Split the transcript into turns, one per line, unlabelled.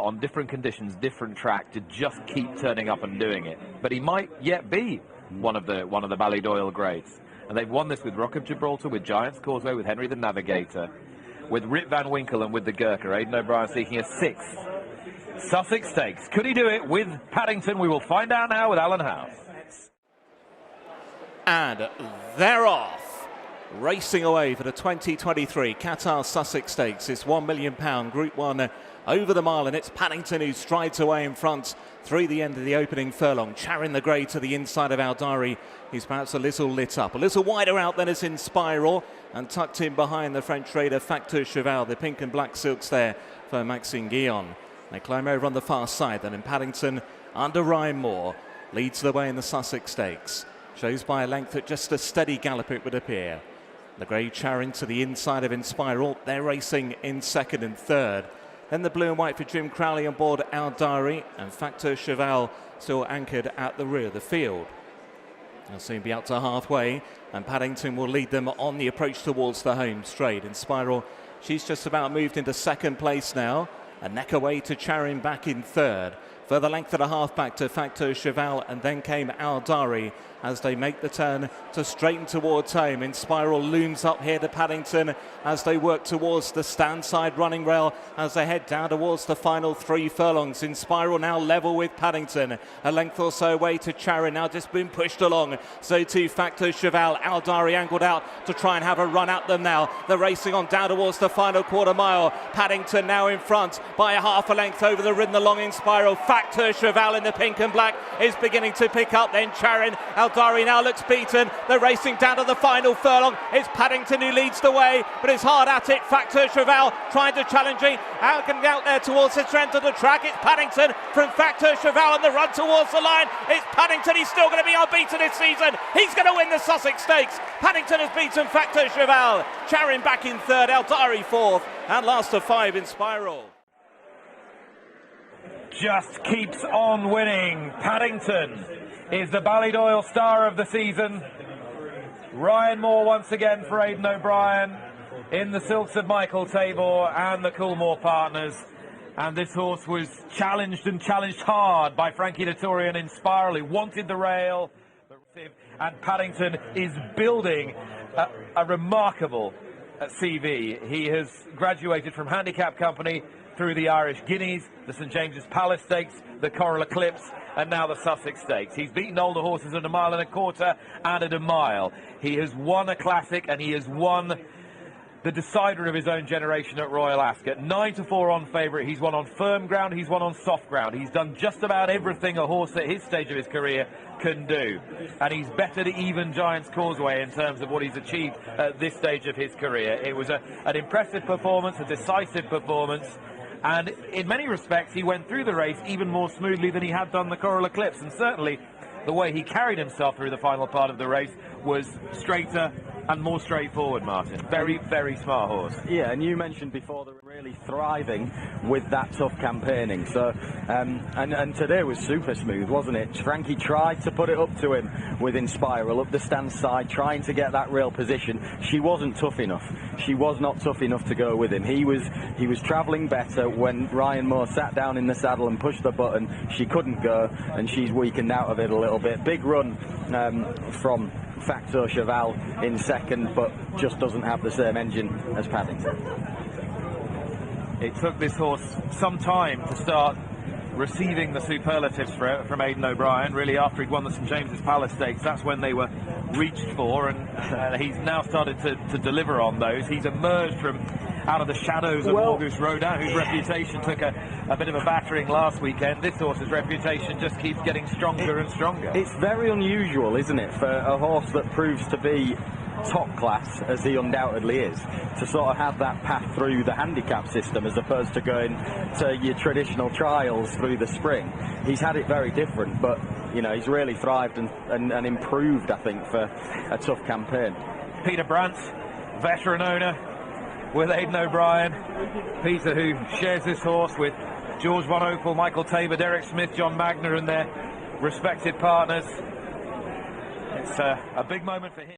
on different conditions, different track, to just keep turning up and doing it. But he might yet be one of the Ballydoyle greats. And they've won this with Rock of Gibraltar, with Giants Causeway, with Henry the Navigator, with Rip Van Winkle and with the Gurkha. Aidan O'Brien seeking a 6th Sussex Stakes. Could he do it with Paddington? We will find out now with Alan House.
And they're off, racing away for the 2023 Qatar Sussex Stakes. It's £1 million Group 1 over the mile, and it's Paddington who strides away in front through the end of the opening furlong. Charing the Grey to the inside of Aldari. He's perhaps a little lit up, a little wider out than is in Spiral, and tucked in behind the French raider Facteur Cheval. The pink and black silks there for Maxime Guillon. They climb over on the far side, then in Paddington under Ryan Moore leads the way in the Sussex Stakes. Shows by a length at just a steady gallop, it would appear. The grey Charing to the inside of Inspiral. They're racing in second and third. Then the blue and white for Jim Crowley on board Aldari, and Facteur Cheval still anchored at the rear of the field. They'll soon be out to halfway, and Paddington will lead them on the approach towards the home straight. Inspiral, she's just about moved into second place now. A neck away to Charing back in third. Further length and a half back to Facteur Cheval, and then came Aldari as they make the turn to straighten towards home. Inspiral looms up here to Paddington as they work towards the stand side running rail as they head down towards the final 3 furlongs. Inspiral now level with Paddington. A length or so away to Charing, now just been pushed along. So too Facteur Cheval. Aldari angled out to try and have a run at them now. They're racing on down towards the final quarter mile. Paddington now in front by a half a length over the ridden along Inspiral. Facteur Cheval in the pink and black is beginning to pick up, then Charing. Aldari now looks beaten. They're racing down to the final furlong. It's Paddington who leads the way, but it's hard at it. Facteur Cheval trying to challenge him. Out there towards the strength of the track. It's Paddington from Facteur Cheval, and the run towards the line. It's Paddington. He's still going to be unbeaten this season. He's going to win the Sussex Stakes. Paddington has beaten Facteur Cheval. Charing back in third. Aldari fourth, and last of 5 Inspiral.
Just keeps on winning. Paddington is the Ballydoyle star of the season. Ryan Moore once again for Aidan O'Brien in the silks of Michael Tabor and the Coolmore partners. And this horse was challenged and challenged hard by Frankie Dettori and Inspiral, who wanted the rail. And Paddington is building a remarkable CV. He has graduated from Handicap Company through the Irish Guineas, the St James's Palace Stakes, the Coral Eclipse, and now the Sussex Stakes. He's beaten older horses at 1.25 miles and at a mile. He has won a classic, and he has won the decider of his own generation at Royal Ascot. 9-4 on favourite. He's won on firm ground, he's won on soft ground. He's done just about everything a horse at his stage of his career can do. And he's bettered even Giants Causeway in terms of what he's achieved at this stage of his career. It was an impressive performance, a decisive performance. And in many respects, he went through the race even more smoothly than he had done the Coral Eclipse. And certainly, the way he carried himself through the final part of the race was straighter and more straightforward, Martin. Very, very smart horse.
Yeah, and you mentioned before they're really thriving with that tough campaigning. So, and today was super smooth, wasn't it? Frankie tried to put it up to him with Inspiral up the stand side, trying to get that real position. She wasn't tough enough. She was not tough enough to go with him. He was travelling better when Ryan Moore sat down in the saddle and pushed the button. She couldn't go, and she's weakened out of it a little bit. Big run from Facteur Cheval in second, but just doesn't have the same engine as Paddington.
It took this horse some time to start receiving the superlatives from Aidan O'Brien. Really, after he'd won the St James's Palace Stakes, that's when they were reached for, and he's now started to deliver on those. He's emerged from out of the shadows of August Rodin, whose reputation took a bit of a battering last weekend. This horse's reputation just keeps getting stronger and stronger.
It's very unusual, isn't it, for a horse that proves to be top class, as he undoubtedly is, to sort of have that path through the handicap system as opposed to going to your traditional trials through the spring. He's had it very different, but you know, he's really thrived and improved, I think, for a tough campaign.
Peter Brandt, veteran owner with Aidan O'Brien. Peter, who shares this horse with George Van Opel, Michael Tabor, Derek Smith, John Magner and their respected partners. It's a big moment for him.